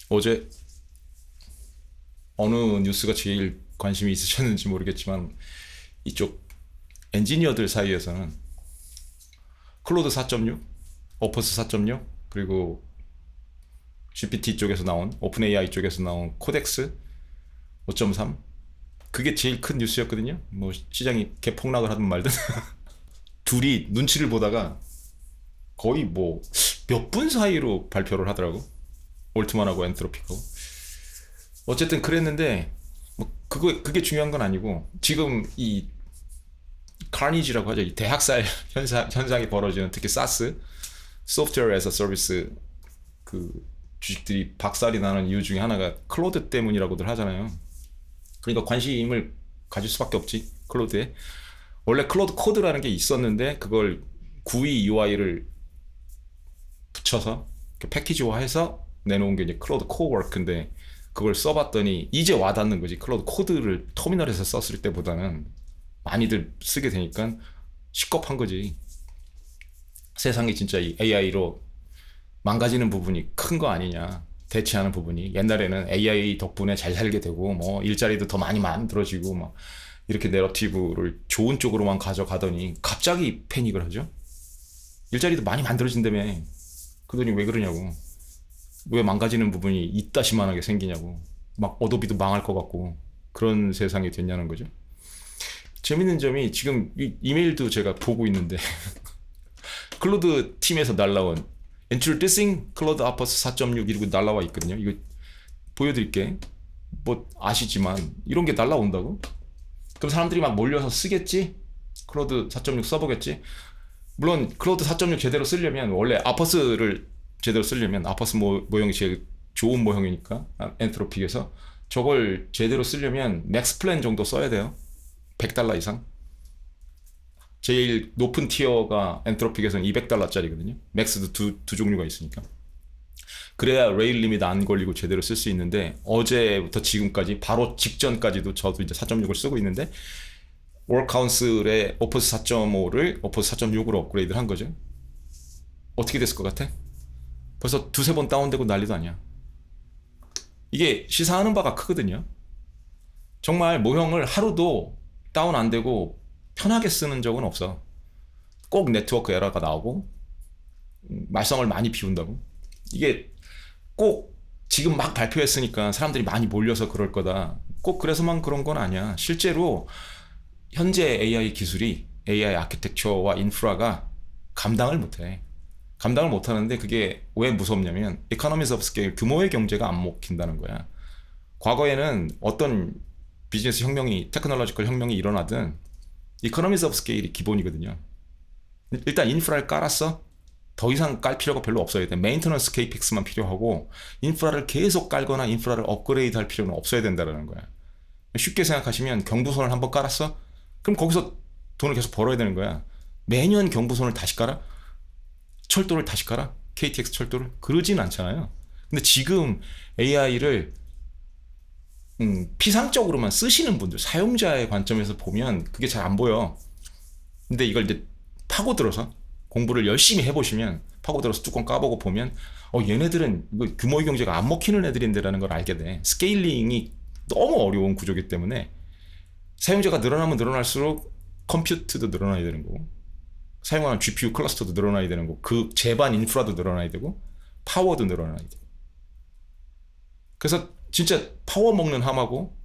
어제 어느 뉴스가 제일 관심이 있으셨는지 모르겠지만 이쪽 엔지니어들 사이에서는 클로드 4.6, 오퍼스 4.6 그리고 GPT 쪽에서 나온 오픈 AI 쪽에서 나온 코덱스 5.3 그게 제일 큰 뉴스였거든요. 뭐 시장이 개폭락을 하든 말든 둘이 눈치를 보다가 거의 뭐 몇 분 사이로 발표를 하더라고. 올트만하고 엔트로피하고. 어쨌든 그랬는데 뭐 그게 중요한 건 아니고 지금 이 카니지라고 하죠. 이 대학살 현상이 벌어지는 특히 사스 소프트웨어 에서 서비스 그 주식들이 박살이 나는 이유 중에 하나가 클로드 때문이라고들 하잖아요. 그러니까 관심을 가질 수밖에 없지 클로드에. 원래 클로드 코드라는 게 있었는데 그걸 GUI UI를 붙여서 패키지화해서 내놓은 게 이제 클로드 코어워크인데 그걸 써봤더니 이제 와닿는 거지. 클로드 코드를 터미널에서 썼을 때보다는 많이들 쓰게 되니까 시겁한 거지. 세상이 진짜 이 AI로 망가지는 부분이 큰 거 아니냐. 대체하는 부분이. 옛날에는 AI 덕분에 잘 살게 되고 뭐 일자리도 더 많이 만들어지고 막 이렇게 내러티브를 좋은 쪽으로만 가져가더니 갑자기 패닉을 하죠. 일자리도 많이 만들어진다며. 그러더니 왜 그러냐고. 왜 망가지는 부분이 이따시만하게 생기냐고. 막 어도비도 망할 것 같고 그런 세상이 됐냐는 거죠. 재밌는 점이 지금 이메일도 제가 보고 있는데 클로드 팀에서 날라온 Introducing Claude Opus 4.6 이러고 날라와 있거든요. 이거 보여드릴게. 뭐 아시지만 이런 게 날라온다고? 그럼 사람들이 막 몰려서 쓰겠지? 클로드 4.6 써보겠지? 물론 클로드 4.6 제대로 쓰려면 원래 아퍼스를 제대로 쓰려면 아퍼스 모형이 제일 좋은 모형이니까 엔트로픽에서 저걸 제대로 쓰려면 맥스 플랜 정도 써야 돼요. $100 이상. 제일 높은 티어가 엔트로픽에서는 $200짜리거든요. 맥스도 두 종류가 있으니까. 그래야 레일 리밋 안 걸리고 제대로 쓸 수 있는데 어제부터 지금까지 바로 직전까지도 저도 이제 4.6을 쓰고 있는데 월 카운슬의 오퍼스 4.5를 오퍼스 4.6으로 업그레이드를 한 거죠. 어떻게 됐을 것 같아? 벌써 두세 번 다운되고 난리도 아니야. 이게 시사하는 바가 크거든요. 정말 모형을 하루도 다운 안 되고 편하게 쓰는 적은 없어. 꼭 네트워크 에러가 나오고 말썽을 많이 피운다고. 이게 꼭 지금 막 발표했으니까 사람들이 많이 몰려서 그럴 거다. 꼭 그래서만 그런 건 아니야. 실제로 현재 AI 기술이 AI 아키텍처와 인프라가 감당을 못해. 감당을 못하는데 그게 왜 무섭냐면 economies of scale, 규모의 경제가 안 먹힌다는 거야. 과거에는 어떤 비즈니스 혁명이, 테크놀로지컬 혁명이 일어나든 economies of scale이 기본이거든요. 일단 인프라를 깔았어? 더 이상 깔 필요가 별로 없어야 돼. 메인터넌스 케이펙스만 필요하고 인프라를 계속 깔거나 인프라를 업그레이드 할 필요는 없어야 된다는 거야. 쉽게 생각하시면 경부선을 한번 깔았어? 그럼 거기서 돈을 계속 벌어야 되는 거야. 매년 경부선을 다시 깔아? 철도를 다시 깔아? KTX 철도를? 그러진 않잖아요. 근데 지금 AI를 피상적으로만 쓰시는 분들, 사용자의 관점에서 보면 그게 잘 안 보여. 근데 이걸 이제 파고들어서 공부를 열심히 해보시면 파고들어서 뚜껑 까보고 보면 얘네들은 이거 규모의 경제가 안 먹히는 애들인데라는 걸 알게 돼. 스케일링이 너무 어려운 구조기 때문에 사용자가 늘어나면 늘어날수록 컴퓨트도 늘어나야 되는 거고 사용하는 GPU 클러스터도 늘어나야 되는 거고 그 제반 인프라도 늘어나야 되고 파워도 늘어나야 되고 그래서 진짜 파워 먹는 하마고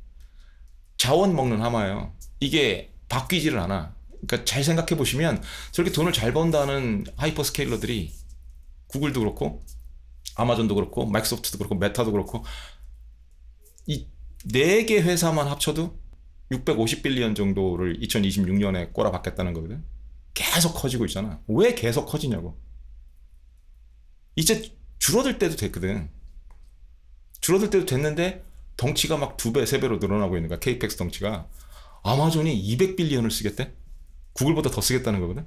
자원 먹는 하마예요. 이게 바뀌지를 않아. 그러니까 잘 생각해 보시면 저렇게 돈을 잘 번다는 하이퍼 스케일러들이 구글도 그렇고 아마존도 그렇고 마이크로소프트도 그렇고 메타도 그렇고 이 네 개 회사만 합쳐도 650빌리언 정도를 2026년에 꼬라박겠다는 거거든. 계속 커지고 있잖아. 왜 계속 커지냐고. 이제 줄어들 때도 됐거든. 줄어들 때도 됐는데 덩치가 막 두 배, 세 배로 늘어나고 있는 거야. 케이펙스 덩치가. 아마존이 200빌리언을 쓰겠대? 구글보다 더 쓰겠다는 거거든.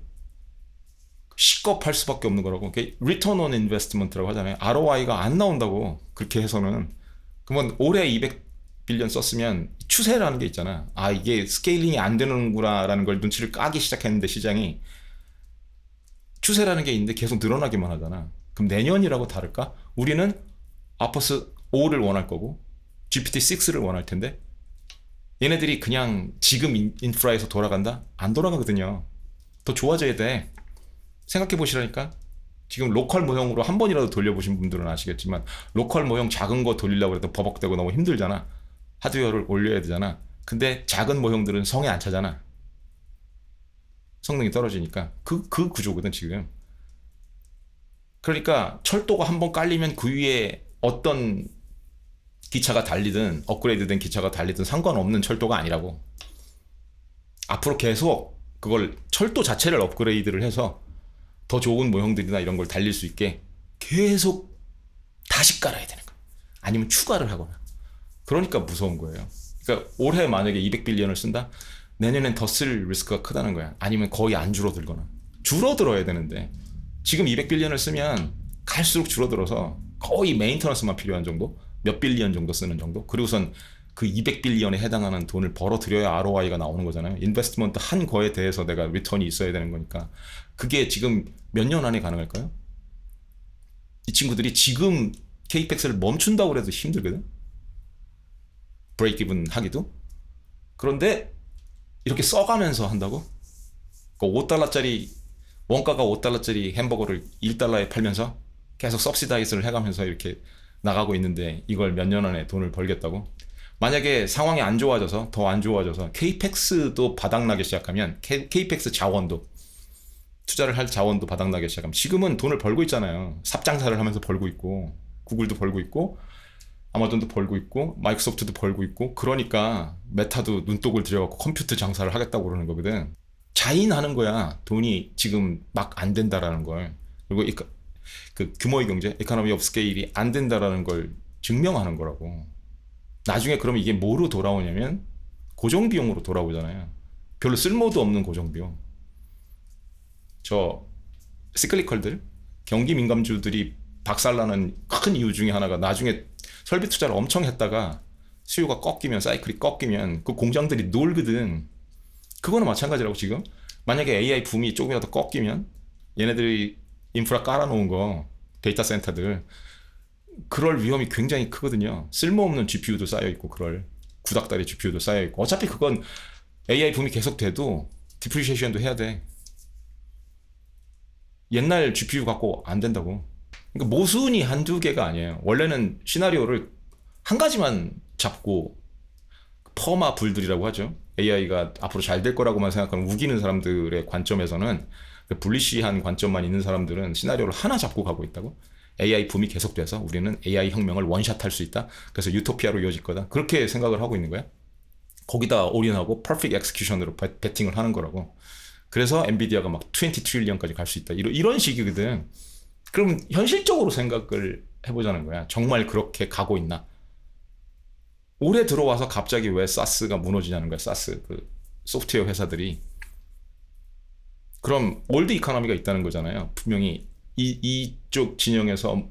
시겁할 수밖에 없는 거라고. 리턴 온 인베스트먼트라고 하잖아요. ROI가 안 나온다고. 그렇게 해서는. 그러면 올해 200빌리언 썼으면 추세라는 게 있잖아. 아, 이게 스케일링이 안 되는구나라는 걸 눈치를 까기 시작했는데 시장이 추세라는 게 있는데 계속 늘어나기만 하잖아. 그럼 내년이라고 다를까? 우리는 아퍼스 5를 원할 거고 GPT-6를 원할 텐데 얘네들이 그냥 지금 인프라에서 돌아간다? 안 돌아가거든요. 더 좋아져야 돼. 생각해 보시라니까. 지금 로컬 모형으로 한 번이라도 돌려보신 분들은 아시겠지만 로컬 모형 작은 거 돌리려고 해도 버벅대고 너무 힘들잖아. 하드웨어를 올려야 되잖아. 근데 작은 모형들은 성에 안 차잖아. 성능이 떨어지니까. 그 구조거든 지금. 그러니까 철도가 한 번 깔리면 그 위에 어떤 기차가 달리든 업그레이드된 기차가 달리든 상관없는 철도가 아니라고. 앞으로 계속 그걸 철도 자체를 업그레이드를 해서 더 좋은 모형들이나 이런 걸 달릴 수 있게 계속 다시 깔아야 되는 거야. 아니면 추가를 하거나. 그러니까 무서운 거예요. 그러니까 올해 만약에 200빌리언을 쓴다? 내년엔 더 쓸 리스크가 크다는 거야. 아니면 거의 안 줄어들거나. 줄어들어야 되는데 지금 200빌리언을 쓰면 갈수록 줄어들어서 거의 메인터넌스만 필요한 정도? 몇 빌리언 정도 쓰는 정도? 그리고선 그 200빌리언에 해당하는 돈을 벌어들여야 ROI가 나오는 거잖아요. 인베스트먼트 한 거에 대해서 내가 리턴이 있어야 되는 거니까. 그게 지금 몇 년 안에 가능할까요? 이 친구들이 지금 KPX를 멈춘다고 해도 힘들거든? 브레이크 이븐 하기도? 그런데 이렇게 써가면서 한다고? 그 5달러짜리 원가가 5달러짜리 햄버거를 1달러에 팔면서 계속 서브시다이즈를 해가면서 이렇게 나가고 있는데 이걸 몇 년 안에 돈을 벌겠다고? 만약에 상황이 안 좋아져서 더 안 좋아져서 KPX도 바닥나기 시작하면 KPX 자원도 투자를 할 자원도 바닥나기 시작하면 지금은 돈을 벌고 있잖아요. 삽장사를 하면서 벌고 있고 구글도 벌고 있고 아마존도 벌고 있고 마이크로소프트도 벌고 있고 그러니까 메타도 눈독을 들여갖고 컴퓨터 장사를 하겠다고 그러는 거거든. 자인하는 거야. 돈이 지금 막 안 된다라는 걸. 그리고 그 규모의 경제, 에코노미 오브 스케일이 안 된다라는 걸 증명하는 거라고. 나중에 그러면 이게 뭐로 돌아오냐면 고정비용으로 돌아오잖아요. 별로 쓸모도 없는 고정비용. 저 시클리컬들, 경기 민감주들이 박살나는 큰 이유 중에 하나가 나중에 설비 투자를 엄청 했다가 수요가 꺾이면 사이클이 꺾이면 그 공장들이 놀거든. 그거는 마찬가지라고 지금. 만약에 AI 붐이 조금이라도 꺾이면 얘네들이 인프라 깔아놓은 거 데이터 센터들 그럴 위험이 굉장히 크거든요. 쓸모없는 GPU도 쌓여있고 그럴 구닥다리 GPU도 쌓여있고 어차피 그건 AI 붐이 계속 돼도 디프리시에이션도 해야 돼. 옛날 GPU 갖고 안 된다고. 그러니까 모순이 한두 개가 아니에요. 원래는 시나리오를 한 가지만 잡고 퍼마 불들이라고 하죠. AI가 앞으로 잘 될 거라고만 생각하는 우기는 사람들의 관점에서는 불리시한 관점만 있는 사람들은 시나리오를 하나 잡고 가고 있다고. AI 붐이 계속돼서 우리는 AI 혁명을 원샷 할 수 있다. 그래서 유토피아로 이어질 거다. 그렇게 생각을 하고 있는 거야. 거기다 올인하고 퍼펙트 엑스큐션으로 베팅을 하는 거라고. 그래서 엔비디아가 막 20 트릴리언까지 갈 수 있다. 이런 식이거든. 그럼 현실적으로 생각을 해보자는 거야. 정말 그렇게 가고 있나? 올해 들어와서 갑자기 왜 사스가 무너지냐는 거야. 사스 그 소프트웨어 회사들이. 그럼 올드 이코노미가 있다는 거잖아요. 분명히 이쪽 진영에서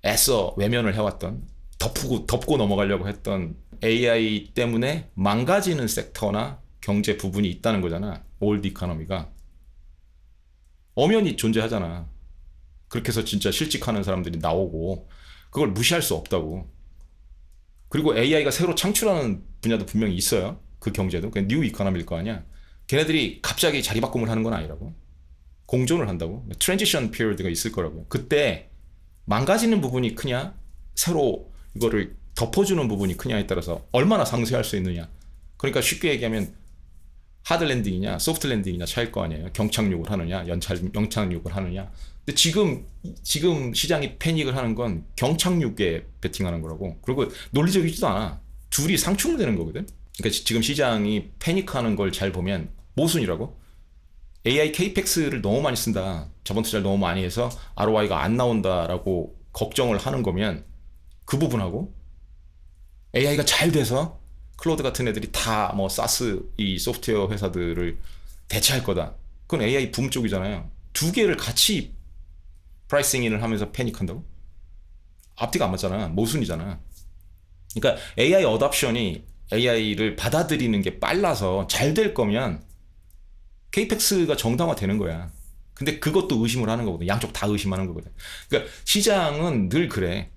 애써 외면을 해왔던 덮고 넘어가려고 했던 AI 때문에 망가지는 섹터나 경제 부분이 있다는 거잖아. 올드 이코노미가. 엄연히 존재하잖아. 그렇게 해서 진짜 실직하는 사람들이 나오고 그걸 무시할 수 없다고. 그리고 AI가 새로 창출하는 분야도 분명히 있어요. 그 경제도. 그냥 뉴 이코노미일 거 아니야. 걔네들이 갑자기 자리바꿈을 하는 건 아니라고. 공존을 한다고. 트랜지션 피리어드가 있을 거라고요. 그때 망가지는 부분이 크냐 새로 이거를 덮어주는 부분이 크냐에 따라서 얼마나 상쇄할 수 있느냐. 그러니까 쉽게 얘기하면 하드 랜딩이냐 소프트 랜딩이냐 차일 거 아니에요. 경착륙을 하느냐 영착륙을 하느냐. 근데 지금 시장이 패닉을 하는 건 경착륙에 베팅하는 거라고. 그리고 논리적이지도 않아. 둘이 상충되는 거거든. 그러니까 지금 시장이 패닉하는 걸 잘 보면 모순이라고. AI CAPEX를 너무 많이 쓴다. 자본 투자를 너무 많이 해서 ROI가 안 나온다라고 걱정을 하는 거면 그 부분하고 AI가 잘 돼서 클로드 같은 애들이 다 뭐 사스 이 소프트웨어 회사들을 대체할 거다. 그건 AI 붐 쪽이잖아요. 두 개를 같이 프라이싱인을 하면서 패닉한다고? 앞뒤가 안 맞잖아. 모순이잖아. 그러니까 AI 어답션이 AI를 받아들이는 게 빨라서 잘 될 거면 KPEX가 정당화되는 거야. 근데 그것도 의심을 하는 거거든. 양쪽 다 의심하는 거거든. 그러니까 시장은 늘 그래.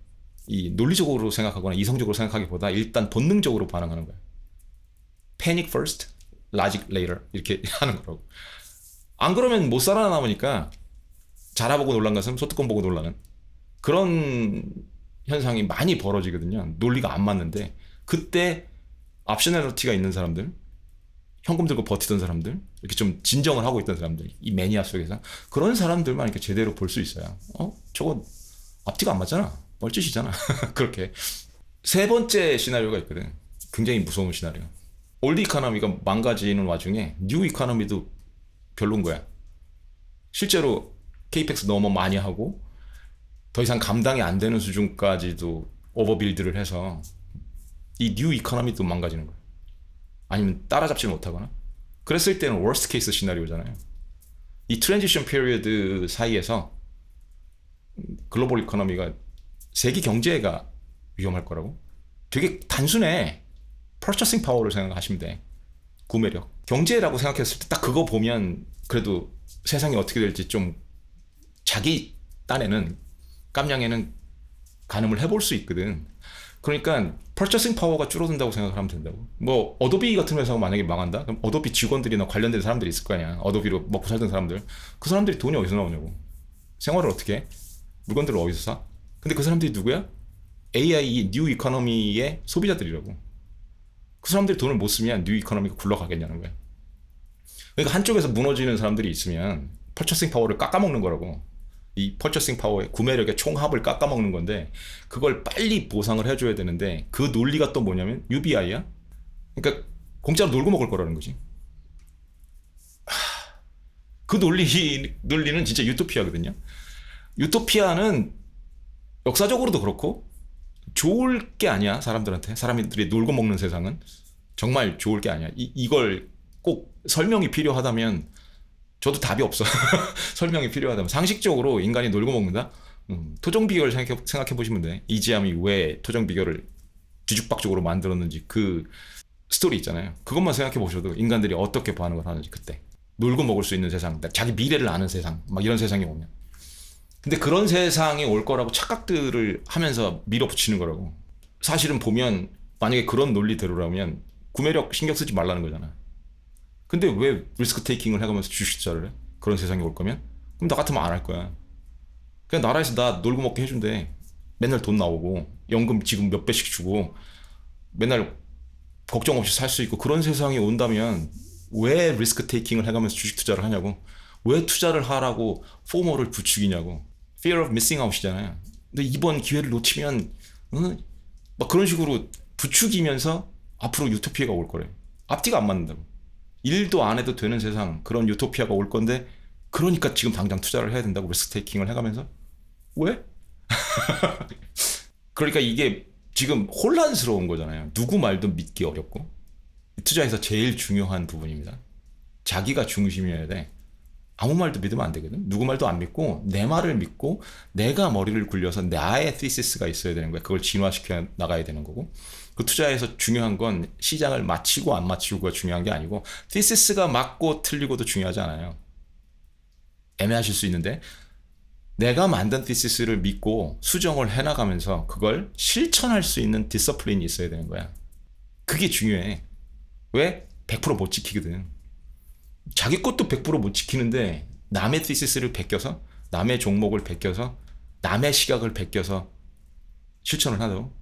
이 논리적으로 생각하거나 이성적으로 생각하기보다 일단 본능적으로 반응하는 거야. Panic first, logic later 이렇게 하는 거라고. 안 그러면 못 살아남으니까 자라보고 놀란 것은 소뚜껑 보고 놀라는 그런 현상이 많이 벌어지거든요. 논리가 안 맞는데 그때 옵셔널리티가 있는 사람들, 현금 들고 버티던 사람들, 이렇게 좀 진정을 하고 있던 사람들, 이 매니아 속에서 그런 사람들만 이렇게 제대로 볼 수 있어요. 저거 앞뒤가 안 맞잖아. 뻘짓이잖아. 그렇게. 세 번째 시나리오가 있거든. 굉장히 무서운 시나리오. 올드 이코노미가 망가지는 와중에 뉴 이코노미도 별론 거야. 실제로 케이펙스 너무 많이 하고 더 이상 감당이 안 되는 수준까지도 오버빌드를 해서 이 뉴 이코노미도 망가지는 거야. 아니면 따라잡지 못하거나. 그랬을 때는 워스트 케이스 시나리오잖아요. 이 트랜지션 피리어드 사이에서 글로벌 이코노미가 세계 경제가 위험할 거라고. 되게 단순해. 퍼처싱 파워를 생각하시면 돼. 구매력. 경제라고 생각했을 때 딱 그거 보면 그래도 세상이 어떻게 될지 좀 자기 딴에는 깜냥에는 가늠을 해볼 수 있거든. 그러니까 퍼처싱 파워가 줄어든다고 생각하면 된다고. 뭐 어도비 같은 회사가 만약에 망한다? 그럼 어도비 직원들이나 관련된 사람들이 있을 거 아니야. 어도비로 먹고 살던 사람들. 그 사람들이 돈이 어디서 나오냐고. 생활을 어떻게 해? 물건들을 어디서 사? 근데 그 사람들이 누구야? AI 뉴 이코노미의 소비자들이라고. 그 사람들이 돈을 못 쓰면 뉴 이코노미가 굴러가겠냐는 거야. 그러니까 한쪽에서 무너지는 사람들이 있으면 퍼처싱 파워를 깎아먹는 거라고. 이 퍼처싱 파워의 구매력의 총합을 깎아먹는 건데 그걸 빨리 보상을 해줘야 되는데 그 논리가 또 뭐냐면 UBI야. 그러니까 공짜로 놀고 먹을 거라는 거지. 그 논리는 진짜 유토피아거든요. 유토피아는 역사적으로도 그렇고 좋을 게 아니야. 사람들이 놀고 먹는 세상은 정말 좋을 게 아니야. 이걸 꼭 설명이 필요하다면 저도 답이 없어. 설명이 필요하다면 상식적으로 인간이 놀고 먹는다? 토종 비결 생각해 보시면 돼. 이지암이 왜 토종 비결을 뒤죽박죽으로 만들었는지 그 스토리 있잖아요. 그것만 생각해 보셔도 인간들이 어떻게 반응을 하는지 그때 놀고 먹을 수 있는 세상, 자기 미래를 아는 세상, 막 이런 세상이 오면. 근데 그런 세상이 올 거라고 착각들을 하면서 밀어붙이는 거라고. 사실은 보면 만약에 그런 논리대로라면 구매력 신경 쓰지 말라는 거잖아. 근데 왜 리스크 테이킹을 해가면서 주식 투자를 해? 그런 세상이 올 거면? 그럼 나 같으면 안 할 거야. 그냥 나라에서 나 놀고 먹게 해준대. 맨날 돈 나오고 연금 지금 몇 배씩 주고 맨날 걱정 없이 살 수 있고 그런 세상이 온다면 왜 리스크 테이킹을 해가면서 주식 투자를 하냐고. 왜 투자를 하라고 포모를 부추기냐고. Fear of missing out이잖아요. 근데 이번 기회를 놓치면 막 그런 식으로 부추기면서 앞으로 유토피아가 올 거래. 앞뒤가 안 맞는다고. 일도 안 해도 되는 세상, 그런 유토피아가 올 건데 그러니까 지금 당장 투자를 해야 된다고 리스크 테이킹을 해가면서. 왜? 그러니까 이게 지금 혼란스러운 거잖아요. 누구 말도 믿기 어렵고. 투자에서 제일 중요한 부분입니다. 자기가 중심이어야 돼. 아무 말도 믿으면 안 되거든. 누구 말도 안 믿고 내 말을 믿고 내가 머리를 굴려서 나의 티시스가 있어야 되는 거야. 그걸 진화시켜 나가야 되는 거고. 그 투자에서 중요한 건 시장을 맞히고 안 맞히고가 중요한 게 아니고 티시스가 맞고 틀리고도 중요하지 않아요. 애매하실 수 있는데 내가 만든 티시스를 믿고 수정을 해나가면서 그걸 실천할 수 있는 디서플린이 있어야 되는 거야. 그게 중요해. 왜? 100%못 지키거든. 자기 것도 100%못 지키는데 남의 티시스를 베껴서 남의 종목을 베껴서 남의 시각을 베껴서 실천을 하죠.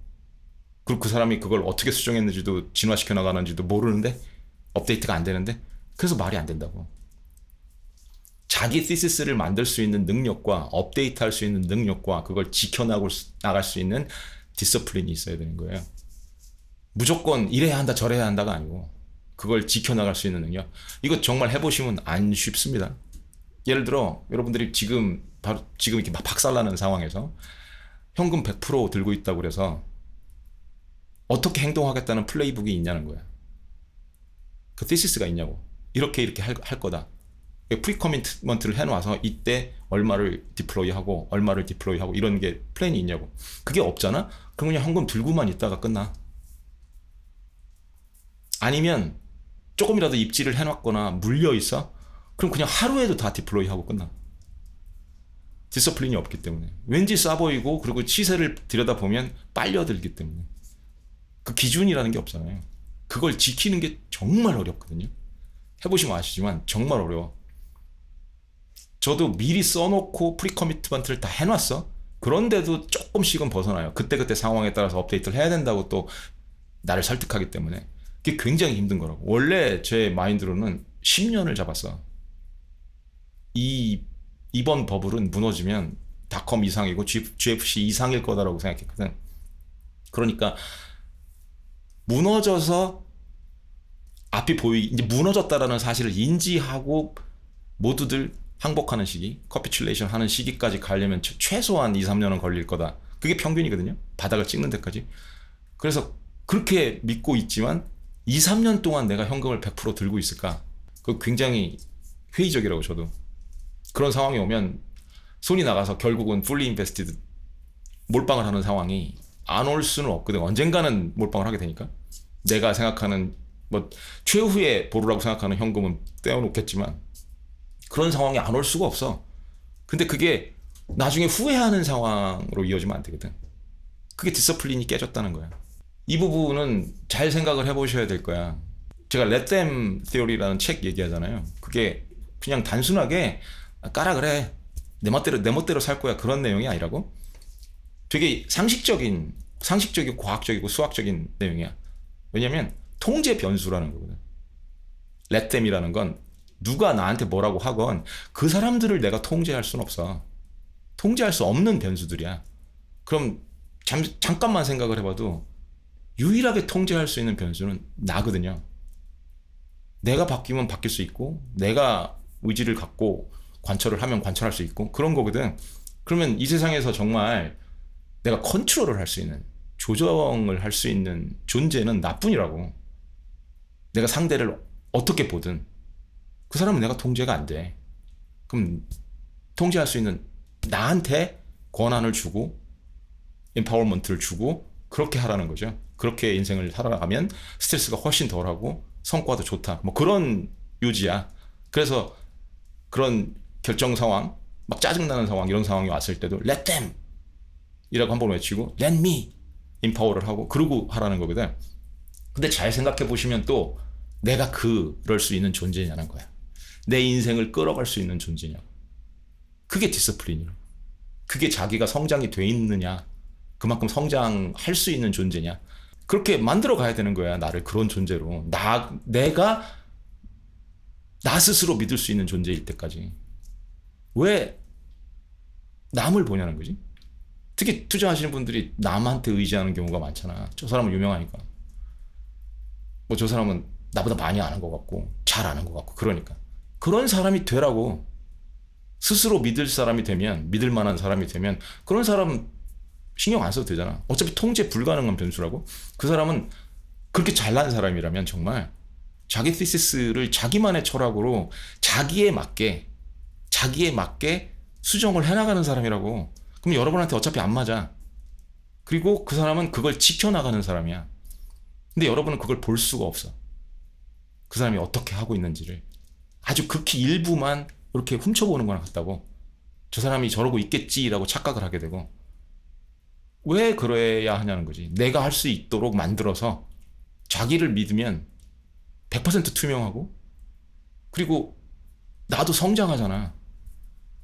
그리고 그 사람이 그걸 어떻게 수정했는지도 진화시켜 나가는지도 모르는데 업데이트가 안 되는데 그래서 말이 안 된다고. 자기 티시스를 만들 수 있는 능력과 업데이트할 수 있는 능력과 그걸 지켜나갈 수 있는 디서플린이 있어야 되는 거예요. 무조건 이래야 한다 저래야 한다가 아니고 그걸 지켜나갈 수 있는 능력. 이거 정말 해보시면 안 쉽습니다. 예를 들어 여러분들이 지금 이렇게 막 박살나는 상황에서 현금 100% 들고 있다고 그래서 어떻게 행동하겠다는 플레이북이 있냐는 거야. 그 티시스가 있냐고. 이렇게 할 거다. 프리커미트먼트를 해놔서 이때 얼마를 디플로이하고 얼마를 디플로이하고 이런 게 플랜이 있냐고. 그게 없잖아? 그럼 그냥 현금 들고만 있다가 끝나. 아니면 조금이라도 입지를 해놨거나 물려있어? 그럼 그냥 하루에도 다 디플로이하고 끝나. 디서플린이 없기 때문에. 왠지 싸 보이고 그리고 시세를 들여다보면 빨려들기 때문에. 그 기준이라는 게 없잖아요. 그걸 지키는 게 정말 어렵거든요. 해보시면 아시지만 정말 어려워. 저도 미리 써놓고 프리커미트먼트를 다 해놨어. 그런데도 조금씩은 벗어나요. 그때그때 상황에 따라서 업데이트를 해야 된다고 또 나를 설득하기 때문에. 그게 굉장히 힘든 거라고. 원래 제 마인드로는 10년을 잡았어. 이번 버블은 무너지면 닷컴 이상이고 GFC 이상일 거다라고 생각했거든. 그러니까 무너져서 앞이 이제 무너졌다라는 사실을 인지하고 모두들 항복하는 시기, 커피츄레이션 하는 시기까지 가려면 최소한 2, 3년은 걸릴 거다. 그게 평균이거든요. 바닥을 찍는 데까지. 그래서 그렇게 믿고 있지만 2, 3년 동안 내가 현금을 100% 들고 있을까? 그거 굉장히 회의적이라고 저도. 그런 상황이 오면 손이 나가서 결국은 fully invested 몰빵을 하는 상황이 안 올 수는 없거든. 언젠가는 몰빵을 하게 되니까. 내가 생각하는 뭐 최후의 보루라고 생각하는 현금은 떼어놓겠지만 그런 상황이 안 올 수가 없어. 근데 그게 나중에 후회하는 상황으로 이어지면 안 되거든. 그게 디서플린이 깨졌다는 거야. 이 부분은 잘 생각을 해보셔야 될 거야. 제가 Let Them Theory라는 책 얘기하잖아요. 그게 그냥 단순하게 까라 그래, 내 멋대로 살 거야, 그런 내용이 아니라고. 되게 상식적이고 과학적이고 수학적인 내용이야. 왜냐면 통제 변수라는 거거든. Let them이라는 건 누가 나한테 뭐라고 하건 그 사람들을 내가 통제할 수는 없어. 통제할 수 없는 변수들이야. 그럼 잠깐만 생각을 해봐도 유일하게 통제할 수 있는 변수는 나거든요. 내가 바뀌면 바뀔 수 있고, 내가 의지를 갖고 관철을 하면 관철할 수 있고, 그런 거거든. 그러면 이 세상에서 정말 내가 컨트롤을 할 수 있는, 조정을 할 수 있는 존재는 나뿐이라고. 내가 상대를 어떻게 보든 그 사람은 내가 통제가 안 돼. 그럼 통제할 수 있는 나한테 권한을 주고 empowerment를 주고 그렇게 하라는 거죠. 그렇게 인생을 살아가면 스트레스가 훨씬 덜하고 성과도 좋다. 뭐 그런 요지야. 그래서 그런 결정 상황, 막 짜증나는 상황, 이런 상황이 왔을 때도 let them 이라고 한번 외치고 let me empower를 하고 그러고 하라는 거거든. 근데 잘 생각해 보시면 또 내가 그럴 수 있는 존재냐는 거야. 내 인생을 끌어갈 수 있는 존재냐. 그게 디스플린이라고. 그게 자기가 성장이 돼 있느냐, 그만큼 성장할 수 있는 존재냐. 그렇게 만들어 가야 되는 거야. 나를 그런 존재로. 내가 나 스스로 믿을 수 있는 존재일 때까지. 왜 남을 보냐는 거지. 특히 투자하시는 분들이 남한테 의지하는 경우가 많잖아. 저 사람은 유명하니까. 뭐 저 사람은 나보다 많이 아는 것 같고 잘 아는 것 같고 그러니까. 그런 사람이 되라고. 스스로 믿을 사람이 되면, 믿을 만한 사람이 되면 그런 사람 신경 안 써도 되잖아. 어차피 통제 불가능한 변수라고. 그 사람은 그렇게 잘난 사람이라면 정말 자기 티시스를 자기만의 철학으로 자기에 맞게 수정을 해나가는 사람이라고. 그럼 여러분한테 어차피 안 맞아. 그리고 그 사람은 그걸 지켜나가는 사람이야. 근데 여러분은 그걸 볼 수가 없어. 그 사람이 어떻게 하고 있는지를. 아주 극히 일부만 이렇게 훔쳐보는 거나 같다고. 저 사람이 저러고 있겠지라고 착각을 하게 되고. 왜 그래야 하냐는 거지. 내가 할 수 있도록 만들어서 자기를 믿으면 100% 투명하고, 그리고 나도 성장하잖아.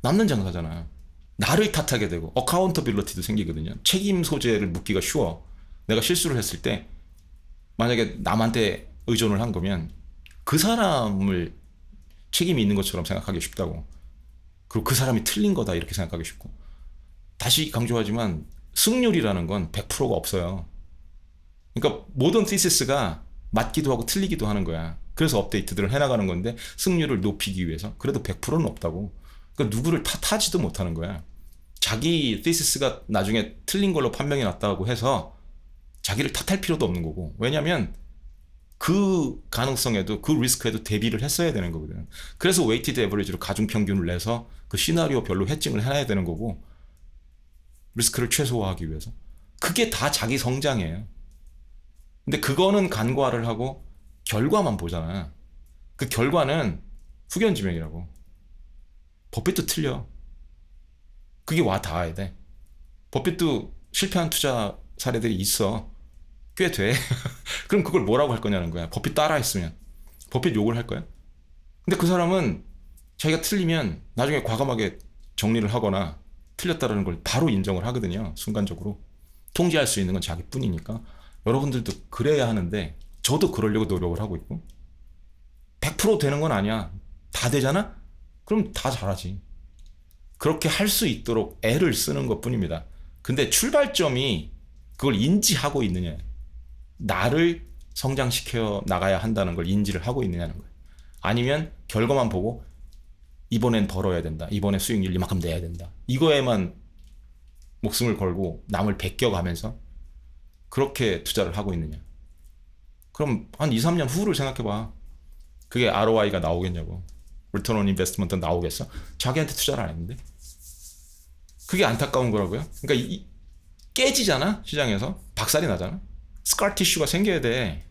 남는 장사잖아. 나를 탓하게 되고 어카운터빌리티도 생기거든요. 책임 소재를 묻기가 쉬워. 내가 실수를 했을 때 만약에 남한테 의존을 한 거면 그 사람을 책임이 있는 것처럼 생각하기 쉽다고. 그리고 그 사람이 틀린 거다 이렇게 생각하기 쉽고. 다시 강조하지만 승률이라는 건 100%가 없어요. 그러니까 모든 티시스가 맞기도 하고 틀리기도 하는 거야. 그래서 업데이트들을 해나가는 건데 승률을 높이기 위해서. 그래도 100%는 없다고. 그러니까 누구를 탓하지도 못하는 거야. 자기 티시스가 나중에 틀린 걸로 판명이 났다고 해서 자기를 탓할 필요도 없는 거고. 왜냐면 그 가능성에도, 그 리스크에도 대비를 했어야 되는 거거든. 그래서 웨이티드 에버리지로 가중평균을 내서 그 시나리오 별로 해칭을 해놔야 되는 거고, 리스크를 최소화하기 위해서. 그게 다 자기 성장이에요. 근데 그거는 간과를 하고 결과만 보잖아. 그 결과는 후견지명이라고. 버핏도 틀려. 그게 와 닿아야 돼. 버핏도 실패한 투자 사례들이 있어. 꽤 돼. 그럼 그걸 뭐라고 할 거냐는 거야. 버핏 따라했으면. 버핏 욕을 할 거야? 근데 그 사람은 자기가 틀리면 나중에 과감하게 정리를 하거나 틀렸다는 걸 바로 인정을 하거든요. 순간적으로. 통제할 수 있는 건 자기뿐이니까. 여러분들도 그래야 하는데 저도 그러려고 노력을 하고 있고 100% 되는 건 아니야. 다 되잖아? 그럼 다 잘하지. 그렇게 할 수 있도록 애를 쓰는 것 뿐입니다. 근데 출발점이 그걸 인지하고 있느냐. 나를 성장시켜 나가야 한다는 걸 인지를 하고 있느냐는 거예요. 아니면 결과만 보고 이번엔 벌어야 된다. 이번에 수익률 이만큼 내야 된다. 이거에만 목숨을 걸고 남을 베껴가면서 그렇게 투자를 하고 있느냐. 그럼 한 2, 3년 후를 생각해봐. 그게 ROI가 나오겠냐고. Return on Investment 나오겠어? 자기한테 투자를 안 했는데. 그게 안타까운 거라고요. 그러니까 깨지잖아. 시장에서. 박살이 나잖아. 스카 티슈가 생겨야 돼.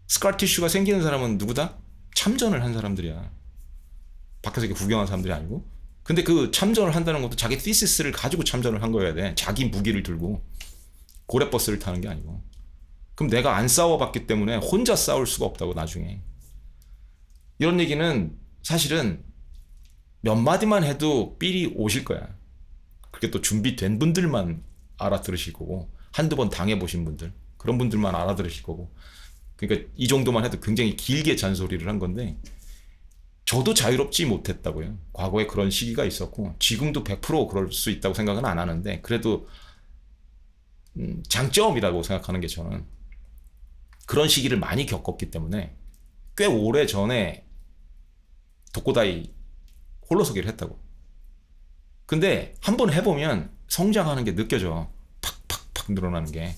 스카 티슈가 생기는 사람은 누구다? 참전을 한 사람들이야. 밖에서 이렇게 구경한 사람들이 아니고. 근데 그 참전을 한다는 것도 자기 티시스를 가지고 참전을 한 거여야 돼. 자기 무기를 들고 고래버스를 타는 게 아니고. 그럼 내가 안 싸워봤기 때문에 혼자 싸울 수가 없다고 나중에. 이런 얘기는 사실은 몇 마디만 해도 삘이 오실 거야. 그게 또 준비된 분들만 알아들으실 거고 한두 번 당해보신 분들 그런 분들만 알아들으실 거고. 그러니까 이 정도만 해도 굉장히 길게 잔소리를 한 건데 저도 자유롭지 못했다고요. 과거에 그런 시기가 있었고 지금도 100% 그럴 수 있다고 생각은 안 하는데 그래도 장점이라고 생각하는 게 저는 그런 시기를 많이 겪었기 때문에 꽤 오래 전에 독고다이 홀로서기를 했다고. 근데 한번 해보면 성장하는 게 느껴져. 팍팍팍 늘어나는 게.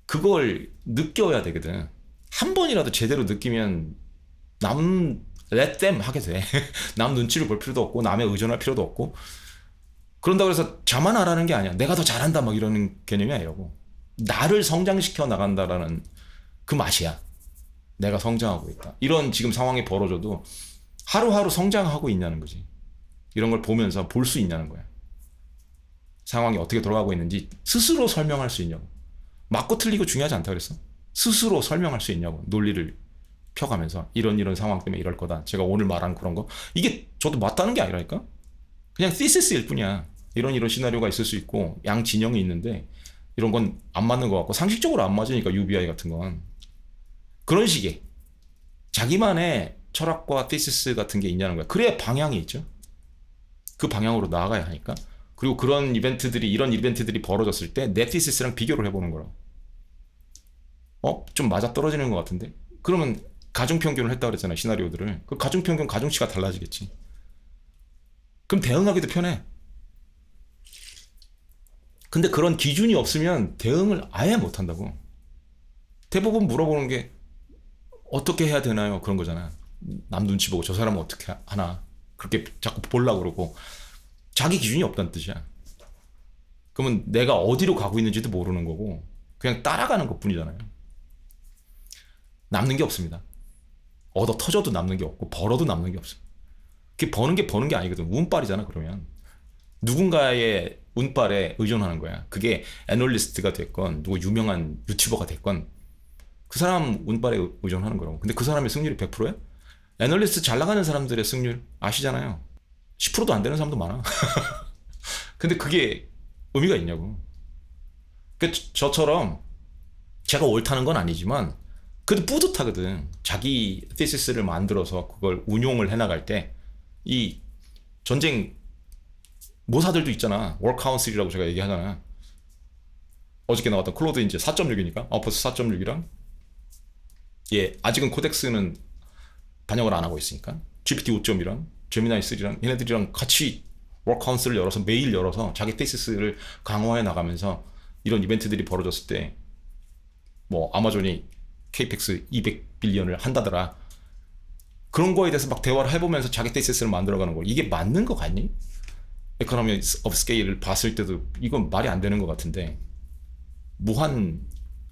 그걸 느껴야 되거든. 한 번이라도 제대로 느끼면 let them 하게 돼. 남 눈치를 볼 필요도 없고 남에 의존할 필요도 없고. 그런다고 해서 자만하라는 게 아니야. 내가 더 잘한다 막 이러는 개념이 아니라고. 나를 성장시켜 나간다라는 그 맛이야. 내가 성장하고 있다. 이런 지금 상황이 벌어져도 하루하루 성장하고 있냐는 거지. 이런 걸 보면서 볼 수 있냐는 거야. 상황이 어떻게 돌아가고 있는지 스스로 설명할 수 있냐고. 맞고 틀리고 중요하지 않다 그랬어. 스스로 설명할 수 있냐고. 논리를 펴가면서 이런 상황 때문에 이럴 거다. 제가 오늘 말한 그런 거. 이게 저도 맞다는 게 아니라니까. 그냥 thesis 일 뿐이야. 이런 시나리오가 있을 수 있고 양 진영이 있는데 이런 건 안 맞는 것 같고 상식적으로 안 맞으니까 UBI 같은 건. 그런 식의 자기만의 철학과 thesis 같은 게 있냐는 거야. 그래야 방향이 있죠. 그 방향으로 나아가야 하니까. 그리고 이런 이벤트들이 벌어졌을 때 내 thesis 랑 비교를 해보는 거라고. 좀 맞아떨어지는 것 같은데? 그러면 가중평균을 했다 그랬잖아요. 시나리오들을. 그 가중평균 가중치가 달라지겠지. 그럼 대응하기도 편해. 근데 그런 기준이 없으면 대응을 아예 못한다고. 대부분 물어보는 게 어떻게 해야 되나요? 그런 거잖아. 남 눈치 보고 저 사람은 어떻게 하나. 그렇게 자꾸 보려고 그러고 자기 기준이 없다는 뜻이야. 그러면 내가 어디로 가고 있는지도 모르는 거고 그냥 따라가는 것 뿐이잖아요. 남는 게 없습니다. 얻어 터져도 남는 게 없고 벌어도 남는 게 없어. 그게 버는 게 아니거든. 운빨이잖아. 그러면 누군가의 운빨에 의존하는 거야. 그게 애널리스트가 됐건 누구 유명한 유튜버가 됐건 그 사람 운빨에 의존하는 거라고. 근데 그 사람의 승률이 100%야? 애널리스트 잘 나가는 사람들의 승률 아시잖아요. 10%도 안 되는 사람도 많아. 근데 그게 의미가 있냐고. 저처럼 제가 옳다는 건 아니지만 그래도 뿌듯하거든. 자기 thesis 를 만들어서 그걸 운용을 해나갈 때 이 전쟁 모사들도 있잖아. War Council이라고 제가 얘기하잖아. 어저께 나왔던 클로드 이제 4.6이니까 아웃포스 4.6이랑 아직은 코덱스는 반영을 안 하고 있으니까 GPT 5.1이랑 제미나이 3랑 얘네들이랑 같이 War Council을 열어서 매일 열어서 자기 테시스를 강화해 나가면서 이런 이벤트들이 벌어졌을 때 뭐 아마존이 케이펙스 200빌리언을 한다더라. 그런 거에 대해서 막 대화를 해보면서 자기 테시스를 만들어가는 거. 이게 맞는 거 같니? 에코노미 오브 스케일을 봤을 때도 이건 말이 안 되는 것 같은데 무한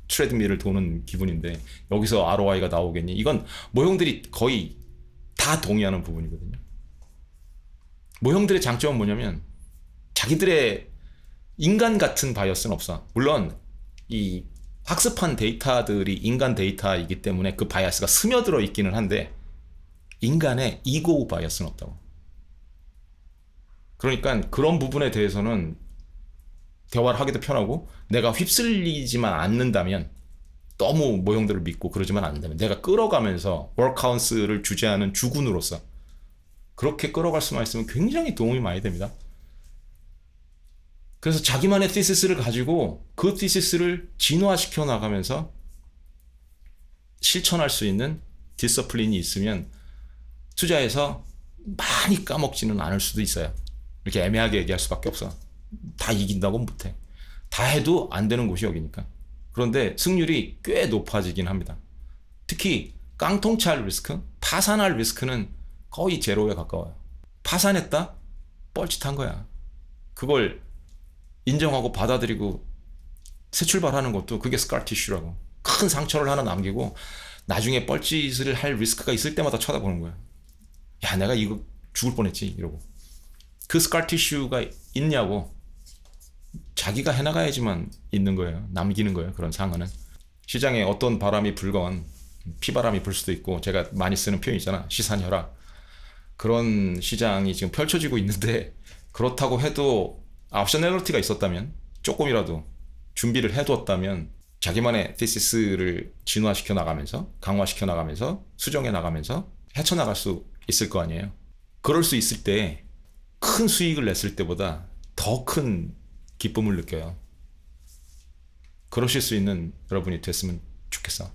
트레드밀을 도는 기분인데 여기서 ROI가 나오겠니? 이건 모형들이 거의 다 동의하는 부분이거든요. 모형들의 장점은 뭐냐면 자기들의 인간 같은 바이어스는 없어. 물론 이 학습한 데이터들이 인간 데이터이기 때문에 그 바이어스가 스며들어 있기는 한데 인간의 이고 바이어스는 없다고. 그러니까 그런 부분에 대해서는 대화를 하기도 편하고, 내가 휩쓸리지만 않는다면, 너무 모형들을 믿고 그러지만 않는다면, 내가 끌어가면서 워크하우스를 주재하는 주군으로서 그렇게 끌어갈 수만 있으면 굉장히 도움이 많이 됩니다. 그래서 자기만의 티시스를 가지고 그 티시스를 진화시켜 나가면서 실천할 수 있는 디서플린이 있으면 투자해서 많이 까먹지는 않을 수도 있어요. 이렇게 애매하게 얘기할 수밖에 없어. 다 이긴다고 못해. 다 해도 안 되는 곳이 여기니까. 그런데 승률이 꽤 높아지긴 합니다. 특히 깡통찰 리스크, 파산할 리스크는 거의 제로에 가까워요. 파산했다? 뻘짓한 거야. 그걸 인정하고 받아들이고 새 출발하는 것도 그게 스카 티슈라고. 큰 상처를 하나 남기고 나중에 뻘짓을 할 리스크가 있을 때마다 쳐다보는 거야. 야, 내가 이거 죽을 뻔했지 이러고. 그 스카 티슈가 있냐고. 자기가 해나가야지만 있는 거예요. 남기는 거예요. 그런 상황은. 시장에 어떤 바람이 불건 피바람이 불 수도 있고, 제가 많이 쓰는 표현 있잖아, 시산혈락. 그런 시장이 지금 펼쳐지고 있는데, 그렇다고 해도 옵셔널리티가 있었다면, 조금이라도 준비를 해두었다면 자기만의 티시스를 진화시켜 나가면서, 강화시켜 나가면서, 수정해 나가면서 헤쳐나갈 수 있을 거 아니에요. 그럴 수 있을 때 큰 수익을 냈을 때보다 더 큰 기쁨을 느껴요. 그러실 수 있는 여러분이 됐으면 좋겠어.